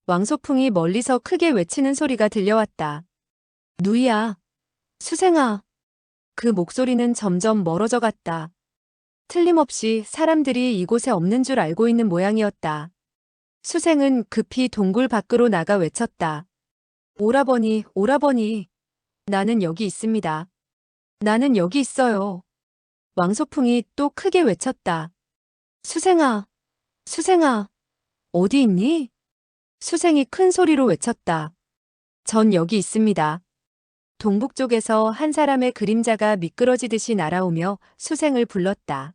왕소풍이 멀리서 크게 외치는 소리가 들려왔다. 누이야, 수생아. 그 목소리는 점점 멀어져 갔다. 틀림없이 사람들이 이곳에 없는 줄 알고 있는 모양이었다. 수생은 급히 동굴 밖으로 나가 외쳤다. 오라버니, 오라버니. 나는 여기 있습니다. 나는 여기 있어요. 왕소풍이 또 크게 외쳤다. 수생아, 수생아, 어디 있니? 수생이 큰 소리로 외쳤다. 전 여기 있습니다. 동북쪽에서 한 사람의 그림자가 미끄러지듯이 날아오며 수생을 불렀다.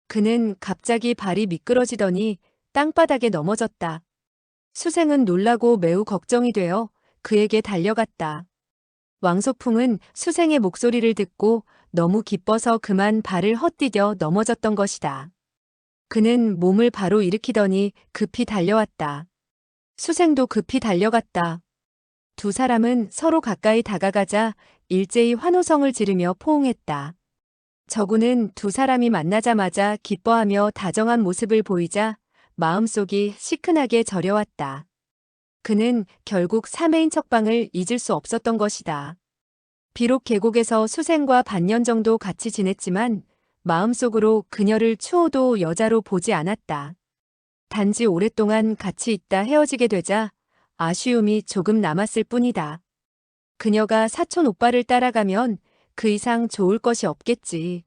그는 갑자기 발이 미끄러지더니 땅바닥에 넘어졌다. 수생은 놀라고 매우 걱정이 되어 그에게 달려갔다. 왕소풍은 수생의 목소리를 듣고 너무 기뻐서 그만 발을 헛디뎌 넘어졌던 것이다. 그는 몸을 바로 일으키더니 급히 달려왔다. 수생도 급히 달려갔다. 두 사람은 서로 가까이 다가가자 일제히 환호성을 지르며 포옹했다. 저구는 두 사람이 만나자마자 기뻐하며 다정한 모습을 보이자 마음속이 시큰하게 저려왔다. 그는 결국 사매인 척방을 잊을 수 없었던 것이다. 비록 계곡에서 수생과 반년 정도 같이 지냈지만 마음속으로 그녀를 추호도 여자로 보지 않았다. 단지 오랫동안 같이 있다 헤어지게 되자 아쉬움이 조금 남았을 뿐이다. 그녀가 사촌 오빠를 따라가면 그 이상 좋을 것이 없겠지.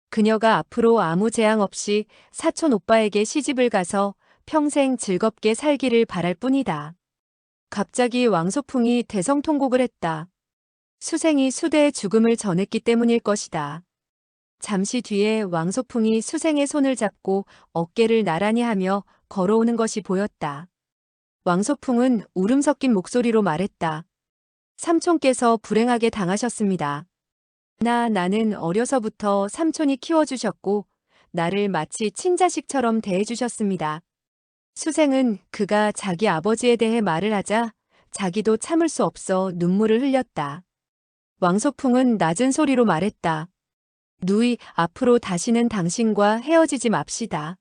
그녀가 앞으로 아무 재앙 없이 사촌 오빠에게 시집을 가서 평생 즐겁게 살기를 바랄 뿐이다. 갑자기 왕소풍이 대성통곡을 했다. 수생이 수대의 죽음을 전했기 때문일 것이다. 잠시 뒤에 왕소풍이 수생의 손을 잡고 어깨를 나란히 하며 걸어오는 것이 보였다. 왕소풍은 울음 섞인 목소리로 말했다. 삼촌께서 불행하게 당하셨습니다. 나는 어려서부터 삼촌이 키워주셨고 나를 마치 친자식처럼 대해주셨습니다. 수생은 그가 자기 아버지에 대해 말을 하자 자기도 참을 수 없어 눈물을 흘렸다. 왕소풍은 낮은 소리로 말했다. 누이, 앞으로 다시는 당신과 헤어지지 맙시다.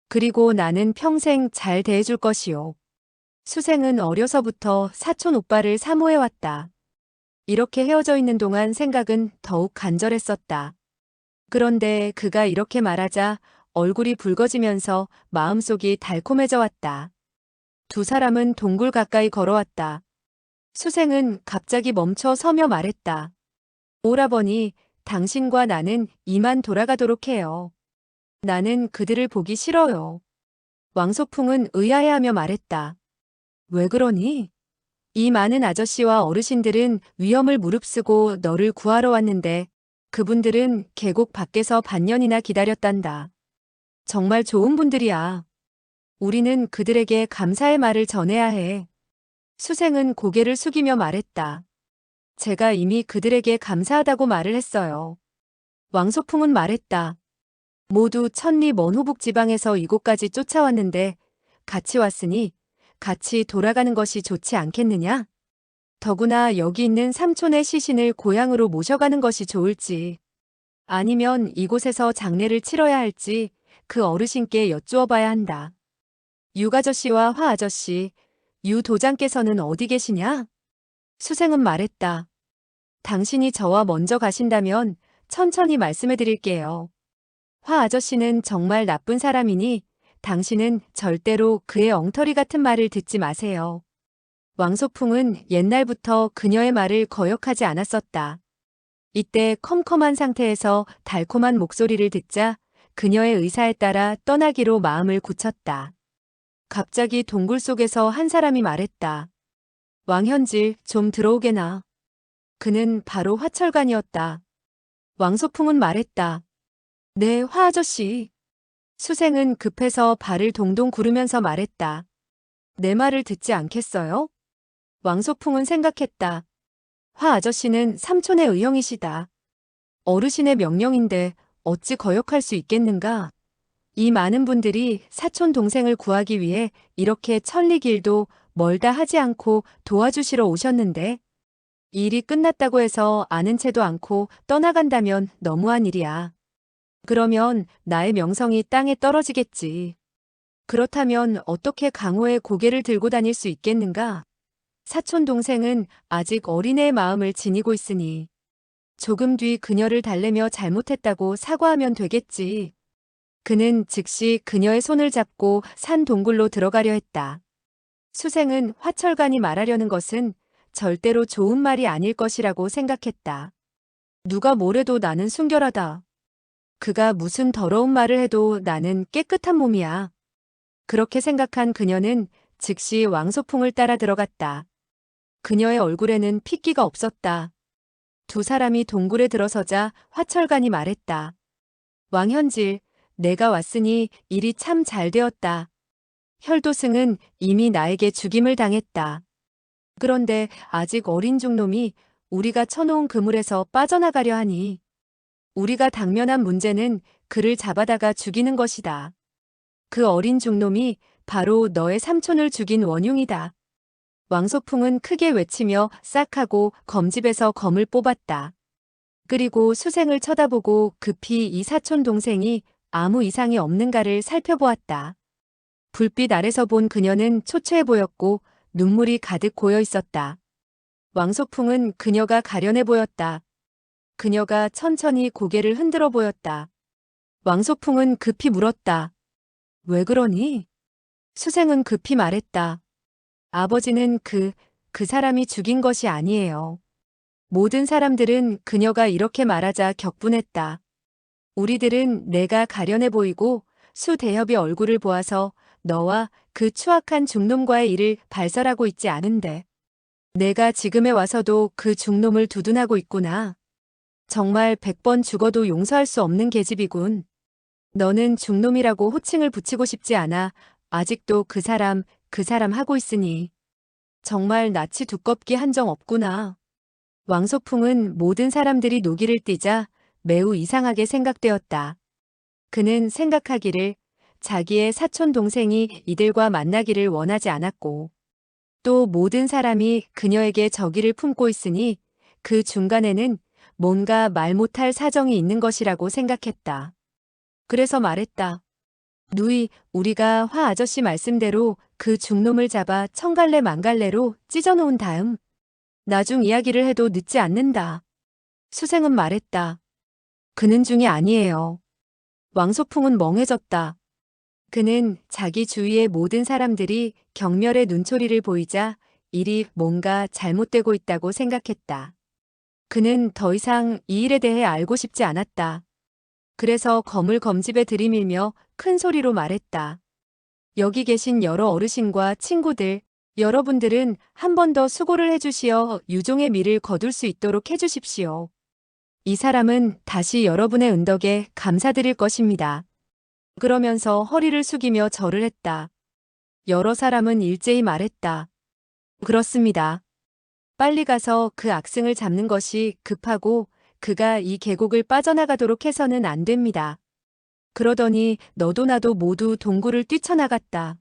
그리고 나는 평생 잘 대해줄 것이요. 수생은 어려서부터 사촌 오빠를 사모해왔다. 이렇게 헤어져 있는 동안 생각은 더욱 간절했었다. 그런데 그가 이렇게 말하자 얼굴이 붉어지면서 마음속이 달콤해져 왔다. 두 사람은 동굴 가까이 걸어왔다. 수생은 갑자기 멈춰 서며 말했다. 오라버니, 당신과 나는 이만 돌아가도록 해요. 나는 그들을 보기 싫어요. 왕소풍은 의아해하며 말했다. 왜 그러니? 이 많은 아저씨와 어르신들은 위험을 무릅쓰고 너를 구하러 왔는데 그분들은 계곡 밖에서 반년이나 기다렸단다. 정말 좋은 분들이야. 우리는 그들에게 감사의 말을 전해야 해. 수생은 고개를 숙이며 말했다. 제가 이미 그들에게 감사하다고 말을 했어요. 왕소풍은 말했다. 모두 천리 먼 호북 지방에서 이곳까지 쫓아왔는데 같이 왔으니 같이 돌아가는 것이 좋지 않겠느냐? 더구나 여기 있는 삼촌의 시신을 고향으로 모셔가는 것이 좋을지 아니면 이곳에서 장례를 치러야 할지 그 어르신께 여쭈어 봐야 한다. 육아저씨와 화아저씨, 유도장께서는 어디 계시냐? 수생은 말했다. 당신이 저와 먼저 가신다면 천천히 말씀해 드릴게요. 화아저씨는 정말 나쁜 사람이니 당신은 절대로 그의 엉터리 같은 말을 듣지 마세요. 왕소풍은 옛날부터 그녀의 말을 거역하지 않았었다. 이때 컴컴한 상태에서 달콤한 목소리를 듣자 그녀의 의사에 따라 떠나기로 마음을 굳혔다. 갑자기 동굴 속에서 한 사람이 말했다. 왕현질, 좀 들어오게나. 그는 바로 화철관이었다. 왕소풍은 말했다. 네, 화아저씨. 수생은 급해서 발을 동동 구르면서 말했다. 내 말을 듣지 않겠어요? 왕소풍은 생각했다. 화아저씨는 삼촌의 의형이시다. 어르신의 명령인데 어찌 거역할 수 있겠는가? 이 많은 분들이 사촌 동생을 구하기 위해 이렇게 천리길도 멀다 하지 않고 도와주시러 오셨는데 일이 끝났다고 해서 아는 채도 않고 떠나간다면 너무한 일이야. 그러면 나의 명성이 땅에 떨어지겠지. 그렇다면 어떻게 강호의 고개를 들고 다닐 수 있겠는가? 사촌 동생은 아직 어린애의 마음을 지니고 있으니 조금 뒤 그녀를 달래며 잘못했다고 사과하면 되겠지. 그는 즉시 그녀의 손을 잡고 산 동굴로 들어가려 했다. 수생은 화철간이 말하려는 것은 절대로 좋은 말이 아닐 것이라고 생각했다. 누가 뭐래도 나는 순결하다. 그가 무슨 더러운 말을 해도 나는 깨끗한 몸이야. 그렇게 생각한 그녀는 즉시 왕소풍을 따라 들어갔다. 그녀의 얼굴에는 핏기가 없었다. 두 사람이 동굴에 들어서자 화철간이 말했다. 왕현질, 내가 왔으니 일이 참 잘 되었다. 혈도승은 이미 나에게 죽임을 당했다. 그런데 아직 어린 중놈이 우리가 쳐놓은 그물에서 빠져나가려 하니 우리가 당면한 문제는 그를 잡아다가 죽이는 것이다. 그 어린 중놈이 바로 너의 삼촌을 죽인 원흉이다. 왕소풍은 크게 외치며 싹 하고 검집에서 검을 뽑았다. 그리고 수생을 쳐다보고 급히 이 사촌 동생이 아무 이상이 없는가를 살펴보았다. 불빛 아래서 본 그녀는 초췌해 보였고 눈물이 가득 고여 있었다. 왕소풍은 그녀가 가련해 보였다. 그녀가 천천히 고개를 흔들어 보였다. 왕소풍은 급히 물었다. 왜 그러니? 수생은 급히 말했다. 아버지는 그 사람이 죽인 것이 아니에요. 모든 사람들은 그녀가 이렇게 말하자 격분했다. 우리들은 내가 가련해 보이고 수대협의 얼굴을 보아서 너와 그 추악한 중놈과의 일을 발설하고 있지 않은데 내가 지금에 와서도 그 중놈을 두둔하고 있구나. 정말 100번 죽어도 용서할 수 없는 계집이군. 너는 중놈이라고 호칭을 붙이고 싶지 않아 아직도 그 사람 하고 있으니 정말 낯이 두껍기 한정 없구나. 왕소풍은 모든 사람들이 노기를 띠자 매우 이상하게 생각되었다. 그는 생각하기를 자기의 사촌 동생이 이들과 만나기를 원하지 않았고 또 모든 사람이 그녀에게 적의를 품고 있으니 그 중간에는 뭔가 말 못할 사정이 있는 것이라고 생각했다. 그래서 말했다. 누이, 우리가 화 아저씨 말씀대로 그 중놈을 잡아 천갈래 만갈래로 찢어놓은 다음 나중 이야기를 해도 늦지 않는다. 수생은 말했다. 그는 중이 아니에요. 왕소풍은 멍해졌다. 그는 자기 주위의 모든 사람들이 경멸의 눈초리를 보이자 일이 뭔가 잘못되고 있다고 생각했다. 그는 더 이상 이 일에 대해 알고 싶지 않았다. 그래서 검을 검집에 들이밀며 큰 소리로 말했다. 여기 계신 여러 어르신과 친구들, 여러분들은 한 번 더 수고를 해주시어 유종의 미를 거둘 수 있도록 해주십시오. 이 사람은 다시 여러분의 은덕에 감사드릴 것입니다. 그러면서 허리를 숙이며 절을 했다. 여러 사람은 일제히 말했다. 그렇습니다. 빨리 가서 그 악승을 잡는 것이 급하고 그가 이 계곡을 빠져나가도록 해서는 안 됩니다. 그러더니 너도 나도 모두 동굴을 뛰쳐나갔다.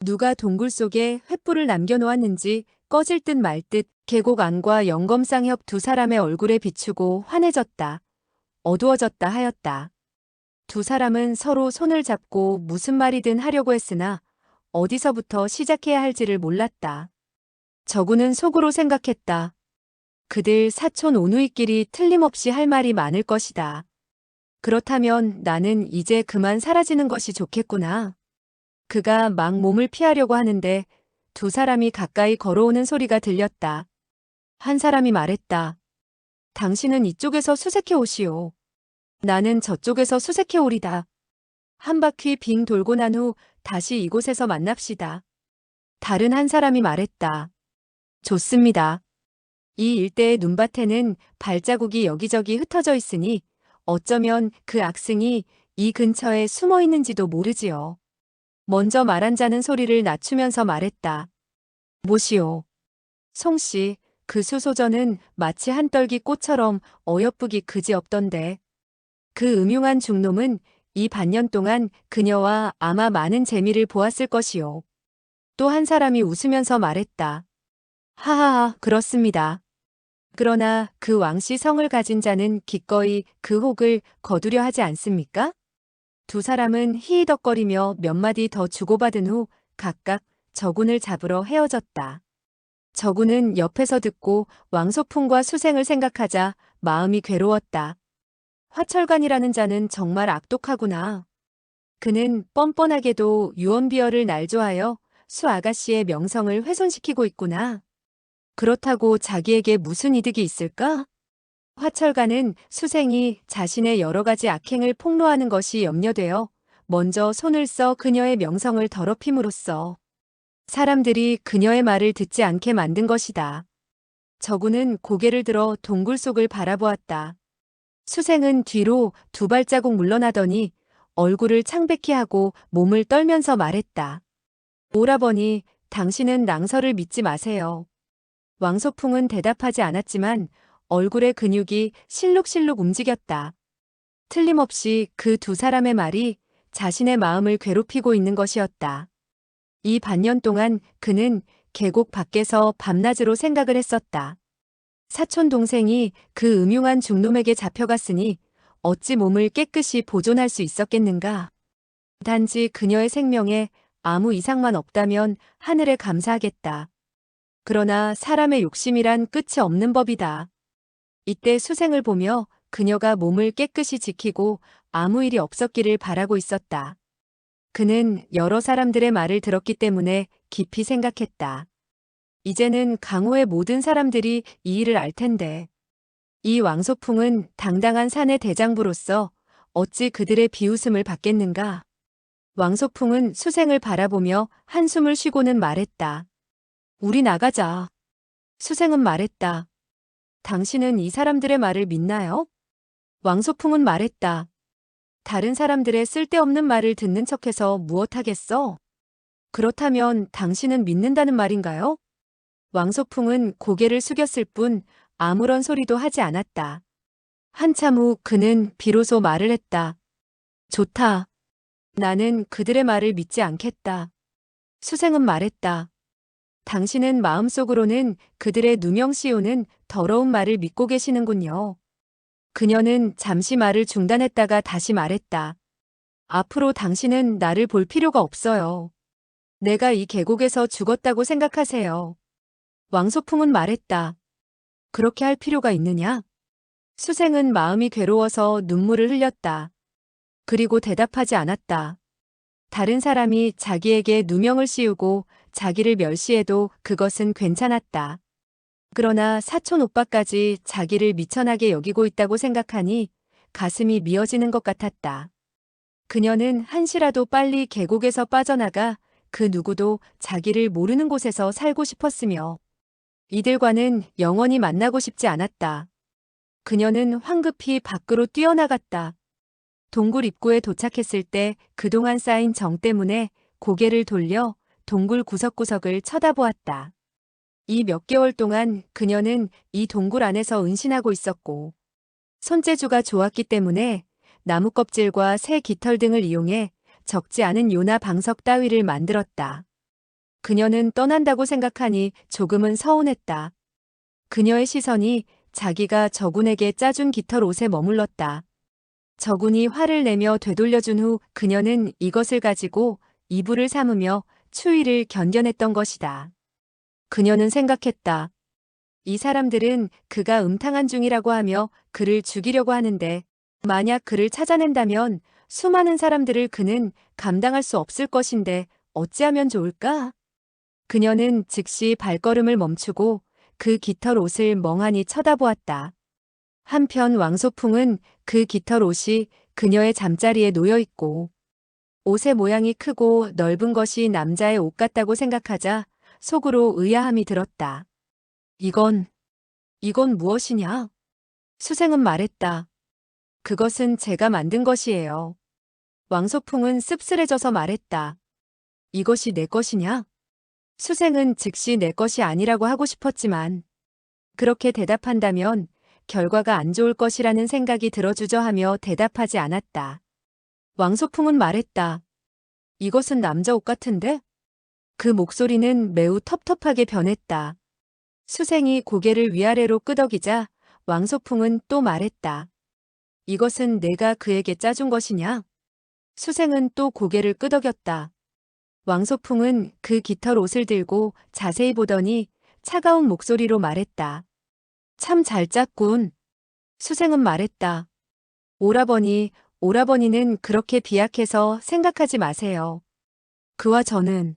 누가 동굴 속에 횃불을 남겨놓았는지 꺼질 듯 말 듯 계곡 안과 영검쌍협 두 사람의 얼굴에 비추고 환해졌다. 어두워졌다 하였다. 두 사람은 서로 손을 잡고 무슨 말이든 하려고 했으나 어디서부터 시작해야 할지를 몰랐다. 저구는 속으로 생각했다. 그들 사촌 오누이끼리 틀림없이 할 말이 많을 것이다. 그렇다면 나는 이제 그만 사라지는 것이 좋겠구나. 그가 막 몸을 피하려고 하는데 두 사람이 가까이 걸어오는 소리가 들렸다. 한 사람이 말했다. 당신은 이쪽에서 수색해 오시오. 나는 저쪽에서 수색해 오리다. 한 바퀴 빙 돌고 난 후 다시 이곳에서 만납시다. 다른 한 사람이 말했다. 좋습니다. 이 일대의 눈밭에는 발자국이 여기저기 흩어져 있으니 어쩌면 그 악승이 이 근처에 숨어 있는지도 모르지요. 먼저 말한 자는 소리를 낮추면서 말했다. 뭐시오? 송씨, 그 수소전은 마치 한떨기 꽃처럼 어여쁘기 그지없던데. 그 음흉한 중놈은 이 반년 동안 그녀와 아마 많은 재미를 보았을 것이오. 또 한 사람이 웃으면서 말했다. 하하하, 그렇습니다. 그러나 그 왕씨 성을 가진 자는 기꺼이 그 혹을 거두려 하지 않습니까? 두 사람은 히히덕거리며 몇 마디 더 주고받은 후 각각 저군을 잡으러 헤어졌다. 저군은 옆에서 듣고 왕소풍과 수생을 생각하자 마음이 괴로웠다. 화철관이라는 자는 정말 악독하구나. 그는 뻔뻔하게도 유언비어를 날조하여 수 아가씨의 명성을 훼손시키고 있구나. 그렇다고 자기에게 무슨 이득이 있을까? 화철관은 수생이 자신의 여러 가지 악행을 폭로하는 것이 염려되어 먼저 손을 써 그녀의 명성을 더럽힘으로써 사람들이 그녀의 말을 듣지 않게 만든 것이다. 저구는 고개를 들어 동굴 속을 바라보았다. 수생은 뒤로 두 발자국 물러나더니 얼굴을 창백히 하고 몸을 떨면서 말했다. 오라버니, 당신은 낭설을 믿지 마세요. 왕소풍은 대답하지 않았지만 얼굴의 근육이 실룩실룩 움직였다. 틀림없이 그 두 사람의 말이 자신의 마음을 괴롭히고 있는 것이었다. 이 반년 동안 그는 계곡 밖에서 밤낮으로 생각을 했었다. 사촌 동생이 그 음흉한 중놈에게 잡혀갔으니 어찌 몸을 깨끗이 보존할 수 있었겠는가. 단지 그녀의 생명에 아무 이상만 없다면 하늘에 감사하겠다. 그러나 사람의 욕심이란 끝이 없는 법이다. 이때 수생을 보며 그녀가 몸을 깨끗이 지키고 아무 일이 없었기를 바라고 있었다. 그는 여러 사람들의 말을 들었기 때문에 깊이 생각했다. 이제는 강호의 모든 사람들이 이 일을 알 텐데. 이 왕소풍은 당당한 산의 대장부로서 어찌 그들의 비웃음을 받겠는가. 왕소풍은 수생을 바라보며 한숨을 쉬고는 말했다. 우리 나가자. 수생은 말했다. 당신은 이 사람들의 말을 믿나요? 왕소풍은 말했다. 다른 사람들의 쓸데없는 말을 듣는 척해서 무엇하겠어? 그렇다면 당신은 믿는다는 말인가요? 왕소풍은 고개를 숙였을 뿐 아무런 소리도 하지 않았다. 한참 후 그는 비로소 말을 했다. 좋다. 나는 그들의 말을 믿지 않겠다. 수생은 말했다. 당신은 마음속으로는 그들의 누명 씌우는 더러운 말을 믿고 계시는군요. 그녀는 잠시 말을 중단했다가 다시 말했다. 앞으로 당신은 나를 볼 필요가 없어요. 내가 이 계곡에서 죽었다고 생각하세요. 왕소풍은 말했다. 그렇게 할 필요가 있느냐? 수생은 마음이 괴로워서 눈물을 흘렸다. 그리고 대답하지 않았다. 다른 사람이 자기에게 누명을 씌우고 자기를 멸시해도 그것은 괜찮았다. 그러나 사촌 오빠까지 자기를 미천하게 여기고 있다고 생각하니 가슴이 미어지는 것 같았다. 그녀는 한시라도 빨리 계곡에서 빠져나가 그 누구도 자기를 모르는 곳에서 살고 싶었으며 이들과는 영원히 만나고 싶지 않았다. 그녀는 황급히 밖으로 뛰어나갔다. 동굴 입구에 도착했을 때 그동안 쌓인 정 때문에 고개를 돌려 동굴 구석구석을 쳐다보았다. 이 몇 개월 동안 그녀는 이 동굴 안에서 은신하고 있었고 손재주가 좋았기 때문에 나무 껍질과 새 깃털 등을 이용해 적지 않은 요나 방석 따위를 만들었다. 그녀는 떠난다고 생각하니 조금은 서운했다. 그녀의 시선이 자기가 저군에게 짜준 깃털 옷에 머물렀다. 저군이 화를 내며 되돌려준 후 그녀는 이것을 가지고 이불을 삼으며 추위를 견뎌냈던 것이다. 그녀는 생각했다. 이 사람들은 그가 음탕한 중이라고 하며 그를 죽이려고 하는데 만약 그를 찾아낸다면 수많은 사람들을 그는 감당할 수 없을 것인데 어찌하면 좋을까? 그녀는 즉시 발걸음을 멈추고 그 깃털 옷을 멍하니 쳐다보았다. 한편 왕소풍은 그 깃털 옷이 그녀의 잠자리에 놓여 있고 옷의 모양이 크고 넓은 것이 남자의 옷 같다고 생각하자 속으로 의아함이 들었다. 이건 무엇이냐? 수생은 말했다. 그것은 제가 만든 것이에요. 왕소풍은 씁쓸해져서 말했다. 이것이 내 것이냐? 수생은 즉시 내 것이 아니라고 하고 싶었지만 그렇게 대답한다면 결과가 안 좋을 것이라는 생각이 들어주저하며 대답하지 않았다. 왕소풍은 말했다. 이것은 남자 옷 같은데? 그 목소리는 매우 텁텁하게 변했다. 수생이 고개를 위아래로 끄덕이자 왕소풍은 또 말했다. 이것은 내가 그에게 짜준 것이냐? 수생은 또 고개를 끄덕였다. 왕소풍은 그 깃털 옷을 들고 자세히 보더니 차가운 목소리로 말했다. 참 잘 짰군. 수생은 말했다. 오라버니, 오라버니는 그렇게 비약해서 생각하지 마세요. 그와 저는.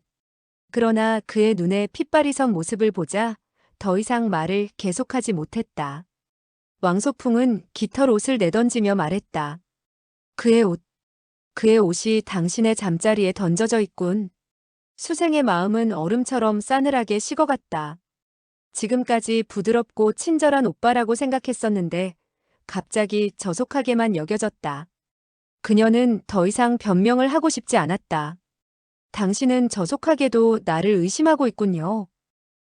그러나 그의 눈에 핏발이 선 모습을 보자 더 이상 말을 계속하지 못했다. 왕소풍은 깃털 옷을 내던지며 말했다. 그의 옷, 그의 옷이 당신의 잠자리에 던져져 있군. 수생의 마음은 얼음처럼 싸늘하게 식어갔다. 지금까지 부드럽고 친절한 오빠라고 생각했었는데 갑자기 저속하게만 여겨졌다. 그녀는 더 이상 변명을 하고 싶지 않았다. 당신은 저속하게도 나를 의심하고 있군요.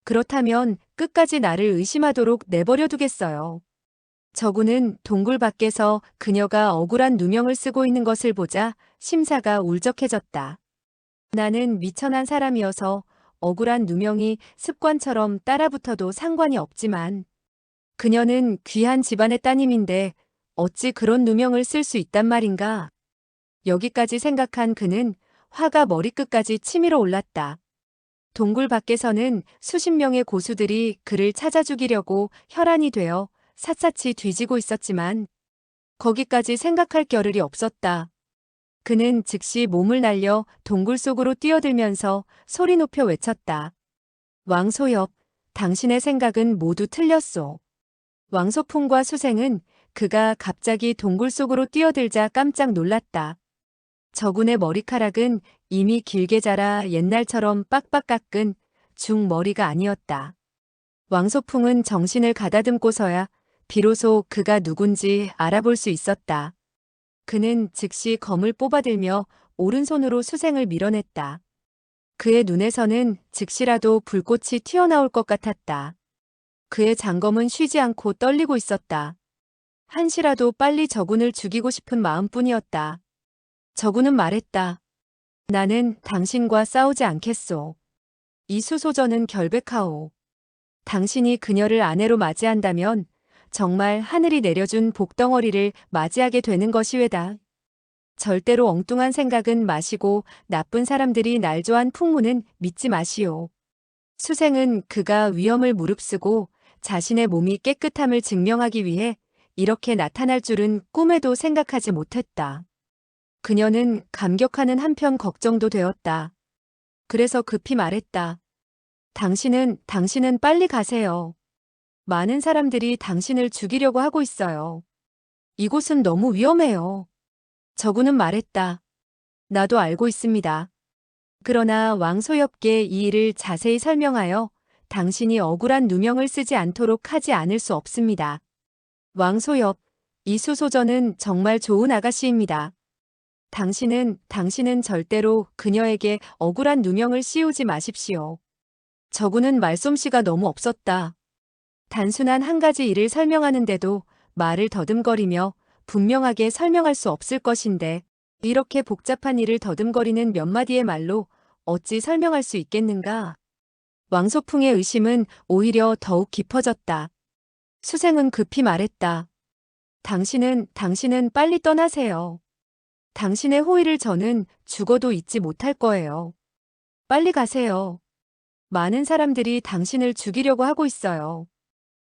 그렇다면 끝까지 나를 의심하도록 내버려 두겠어요. 저구는 동굴 밖에서 그녀가 억울한 누명을 쓰고 있는 것을 보자 심사가 울적해졌다. 나는 미천한 사람이어서 억울한 누명이 습관처럼 따라붙어도 상관이 없지만 그녀는 귀한 집안의 따님인데 어찌 그런 누명을 쓸 수 있단 말인가. 여기까지 생각한 그는 화가 머리끝까지 치밀어 올랐다. 동굴 밖에서는 수십 명의 고수들이 그를 찾아 죽이려고 혈안이 되어 샅샅이 뒤지고 있었지만 거기까지 생각할 겨를이 없었다. 그는 즉시 몸을 날려 동굴 속으로 뛰어들면서 소리 높여 외쳤다. 왕소엽, 당신의 생각은 모두 틀렸소. 왕소풍과 수생은 그가 갑자기 동굴 속으로 뛰어들자 깜짝 놀랐다. 저군의 머리카락은 이미 길게 자라 옛날처럼 빡빡 깎은 중머리가 아니었다. 왕소풍은 정신을 가다듬고서야 비로소 그가 누군지 알아볼 수 있었다. 그는 즉시 검을 뽑아들며 오른손으로 수생을 밀어냈다. 그의 눈에서는 즉시라도 불꽃이 튀어나올 것 같았다. 그의 장검은 쉬지 않고 떨리고 있었다. 한시라도 빨리 저군을 죽이고 싶은 마음뿐이었다. 저군은 말했다. 나는 당신과 싸우지 않겠소. 이 수소전은 결백하오. 당신이 그녀를 아내로 맞이한다면 정말 하늘이 내려준 복덩어리를 맞이하게 되는 것이외다. 절대로 엉뚱한 생각은 마시고 나쁜 사람들이 날조한 풍문은 믿지 마시오. 수생은 그가 위험을 무릅쓰고 자신의 몸이 깨끗함을 증명하기 위해 이렇게 나타날 줄은 꿈에도 생각하지 못했다. 그녀는 감격하는 한편 걱정도 되었다. 그래서 급히 말했다. 당신은 빨리 가세요. 많은 사람들이 당신을 죽이려고 하고 있어요. 이곳은 너무 위험해요. 저구는 말했다. 나도 알고 있습니다. 그러나 왕소엽께 이 일을 자세히 설명하여 당신이 억울한 누명을 쓰지 않도록 하지 않을 수 없습니다. 왕소엽, 이 수소전은 정말 좋은 아가씨입니다. 당신은 절대로 그녀에게 억울한 누명을 씌우지 마십시오. 저구는 말솜씨가 너무 없었다. 단순한 한 가지 일을 설명하는데도 말을 더듬거리며 분명하게 설명할 수 없을 것인데 이렇게 복잡한 일을 더듬거리는 몇 마디의 말로 어찌 설명할 수 있겠는가? 왕소풍의 의심은 오히려 더욱 깊어졌다. 수생은 급히 말했다. 당신은 빨리 떠나세요. 당신의 호의를 저는 죽어도 잊지 못할 거예요. 빨리 가세요. 많은 사람들이 당신을 죽이려고 하고 있어요.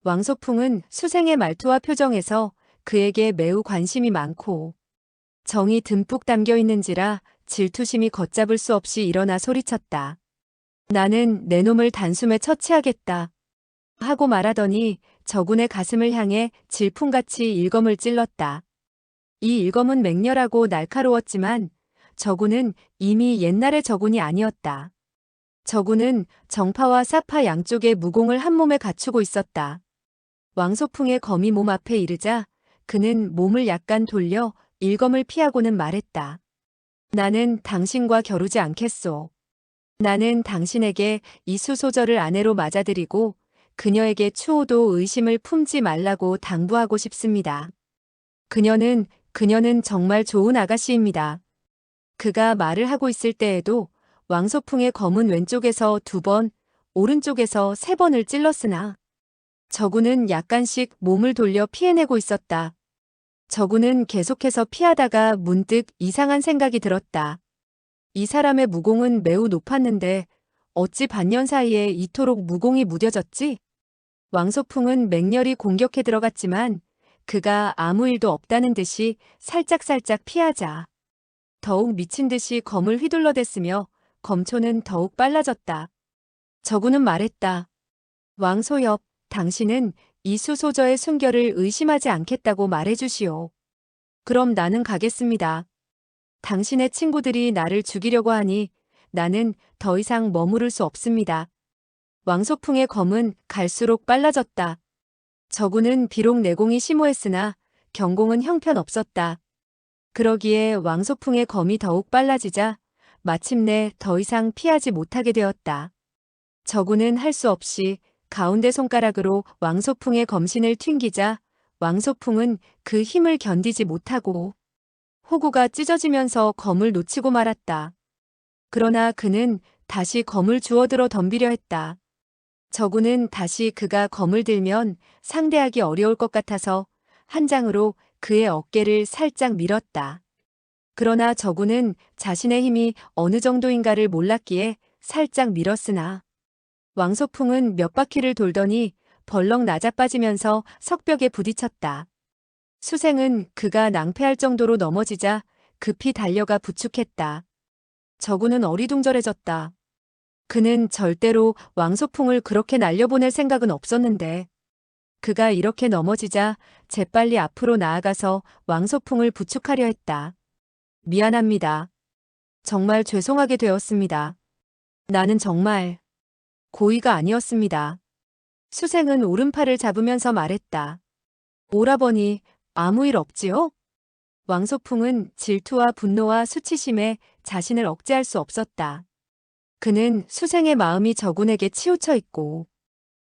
왕소풍은 수생의 말투와 표정에서 그에게 매우 관심이 많고 정이 듬뿍 담겨 있는지라 질투심이 걷잡을 수 없이 일어나 소리쳤다. 나는 내 놈을 단숨에 처치하겠다. 하고 말하더니 저군의 가슴을 향해 질풍같이 일검을 찔렀다. 이 일검은 맹렬하고 날카로웠지만 저군은 이미 옛날의 저군이 아니었다. 저군은 정파와 사파 양쪽의 무공을 한 몸에 갖추고 있었다. 왕소풍의 검이 몸 앞에 이르자 그는 몸을 약간 돌려 일검을 피하고는 말했다. 나는 당신과 겨루지 않겠소. 나는 당신에게 이수소절을 아내로 맞아들이고 그녀에게 추호도 의심을 품지 말라고 당부하고 싶습니다. 그녀는 정말 좋은 아가씨입니다. 그가 말을 하고 있을 때에도 왕소풍의 검은 왼쪽에서 2번, 오른쪽에서 3번을 찔렀으나 저구는 약간씩 몸을 돌려 피해내고 있었다. 저구는 계속해서 피하다가 문득 이상한 생각이 들었다. 이 사람의 무공은 매우 높았는데 어찌 반년 사이에 이토록 무공이 무뎌졌지? 왕소풍은 맹렬히 공격해 들어갔지만 그가 아무 일도 없다는 듯이 살짝살짝 피하자 더욱 미친 듯이 검을 휘둘러댔으며 검초는 더욱 빨라졌다. 저구는 말했다. 왕소엽, 당신은 이 수소저의 순결을 의심하지 않겠다고 말해주시오. 그럼 나는 가겠습니다. 당신의 친구들이 나를 죽이려고 하니 나는 더 이상 머무를 수 없습니다. 왕소풍의 검은 갈수록 빨라졌다. 저구는 비록 내공이 심오했으나 경공은 형편없었다. 그러기에 왕소풍의 검이 더욱 빨라지자 마침내 더 이상 피하지 못하게 되었다. 저구는 할 수 없이 가운데 손가락으로 왕소풍의 검신을 튕기자 왕소풍은 그 힘을 견디지 못하고 호구가 찢어지면서 검을 놓치고 말았다. 그러나 그는 다시 검을 주워들어 덤비려 했다. 저구는 다시 그가 검을 들면 상대하기 어려울 것 같아서 한 장으로 그의 어깨를 살짝 밀었다. 그러나 저구는 자신의 힘이 어느 정도인가를 몰랐기에 살짝 밀었으나 왕소풍은 몇 바퀴를 돌더니 벌렁 나자빠지면서 석벽에 부딪혔다. 수생은 그가 낭패할 정도로 넘어지자 급히 달려가 부축했다. 저구는 어리둥절해졌다. 그는 절대로 왕소풍을 그렇게 날려보낼 생각은 없었는데 그가 이렇게 넘어지자 재빨리 앞으로 나아가서 왕소풍을 부축하려 했다. 미안합니다. 정말 죄송하게 되었습니다. 나는 정말 고의가 아니었습니다. 수생은 오른팔을 잡으면서 말했다. 오라버니, 아무 일 없지요? 왕소풍은 질투와 분노와 수치심에 자신을 억제할 수 없었다. 그는 수생의 마음이 저군에게 치우쳐 있고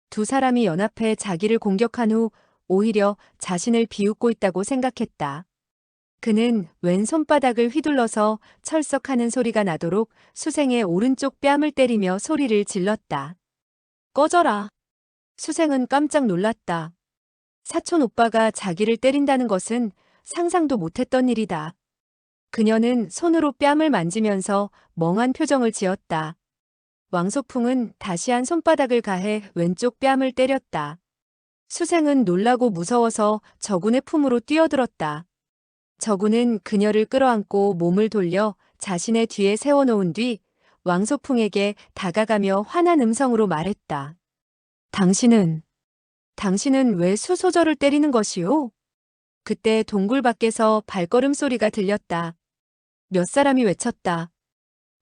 두 사람이 연합해 자기를 공격한 후 오히려 자신을 비웃고 있다고 생각했다. 그는 왼 손바닥을 휘둘러서 철썩하는 소리가 나도록 수생의 오른쪽 뺨을 때리며 소리를 질렀다. 꺼져라. 수생은 깜짝 놀랐다. 사촌 오빠가 자기를 때린다는 것은 상상도 못했던 일이다. 그녀는 손으로 뺨을 만지면서 멍한 표정을 지었다. 왕소풍은 다시 한 손바닥을 가해 왼쪽 뺨을 때렸다. 수생은 놀라고 무서워서 저군의 품으로 뛰어들었다. 저군은 그녀를 끌어안고 몸을 돌려 자신의 뒤에 세워놓은 뒤 왕소풍에게 다가가며 환한 음성으로 말했다. 당신은 왜 수소저를 때리는 것이오? 그때 동굴 밖에서 발걸음 소리가 들렸다. 몇 사람이 외쳤다.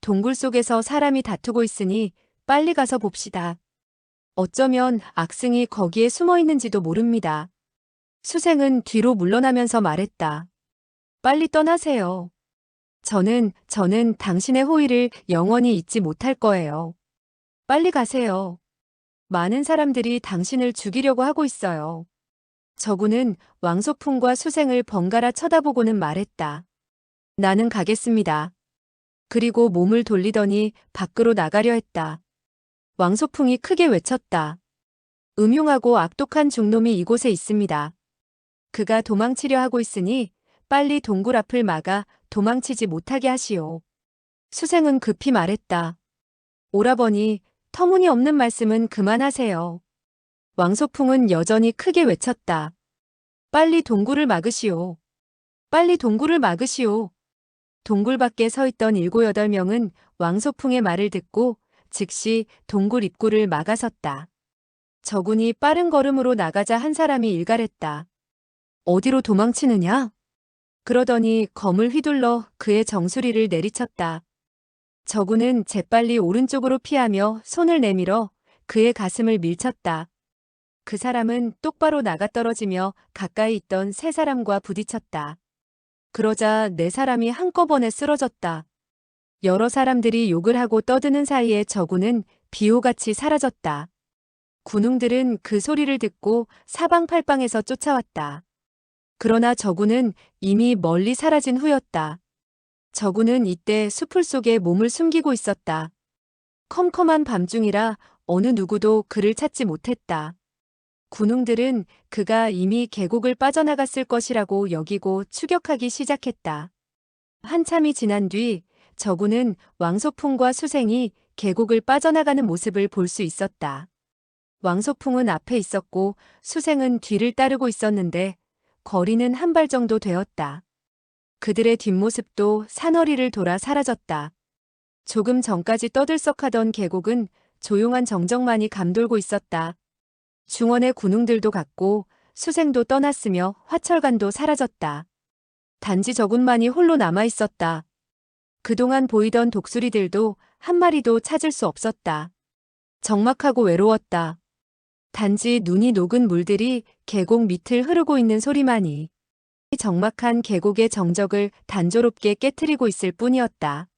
동굴 속에서 사람이 다투고 있으니 빨리 가서 봅시다. 어쩌면 악승이 거기에 숨어 있는지도 모릅니다. 수생은 뒤로 물러나면서 말했다. 빨리 떠나세요. 저는 당신의 호의를 영원히 잊지 못할 거예요. 빨리 가세요. 많은 사람들이 당신을 죽이려고 하고 있어요. 저구는 왕소풍과 수생을 번갈아 쳐다보고는 말했다. 나는 가겠습니다. 그리고 몸을 돌리더니 밖으로 나가려 했다. 왕소풍이 크게 외쳤다. 음흉하고 악독한 중놈이 이곳에 있습니다. 그가 도망치려 하고 있으니 빨리 동굴 앞을 막아 도망치지 못하게 하시오. 수생은 급히 말했다. 오라버니, 터무니없는 말씀은 그만하세요. 왕소풍은 여전히 크게 외쳤다. 빨리 동굴을 막으시오. 빨리 동굴을 막으시오. 동굴 밖에 서 있던 7, 8명은 왕소풍의 말을 듣고 즉시 동굴 입구를 막아섰다. 저군이 빠른 걸음으로 나가자 한 사람이 일갈했다. 어디로 도망치느냐? 그러더니 검을 휘둘러 그의 정수리를 내리쳤다. 저군은 재빨리 오른쪽으로 피하며 손을 내밀어 그의 가슴을 밀쳤다. 그 사람은 똑바로 나가떨어지며 가까이 있던 세 사람과 부딪혔다. 그러자 네 사람이 한꺼번에 쓰러졌다. 여러 사람들이 욕을 하고 떠드는 사이에 저군은 비호같이 사라졌다. 군웅들은 그 소리를 듣고 사방팔방에서 쫓아왔다. 그러나 저군은 이미 멀리 사라진 후였다. 저군은 이때 수풀 속에 몸을 숨기고 있었다. 컴컴한 밤중이라 어느 누구도 그를 찾지 못했다. 군웅들은 그가 이미 계곡을 빠져나갔을 것이라고 여기고 추격하기 시작했다. 한참이 지난 뒤 저군은 왕소풍과 수생이 계곡을 빠져나가는 모습을 볼 수 있었다. 왕소풍은 앞에 있었고 수생은 뒤를 따르고 있었는데 거리는 한 발 정도 되었다. 그들의 뒷모습도 산허리를 돌아 사라졌다. 조금 전까지 떠들썩하던 계곡은 조용한 정적만이 감돌고 있었다. 중원의 군웅들도 갔고 수생도 떠났으며 화철간도 사라졌다. 단지 저군만이 홀로 남아 있었다. 그동안 보이던 독수리들도 한 마리도 찾을 수 없었다. 적막하고 외로웠다. 단지 눈이 녹은 물들이 계곡 밑을 흐르고 있는 소리만이 적막한 계곡의 정적을 단조롭게 깨트리고 있을 뿐이었다.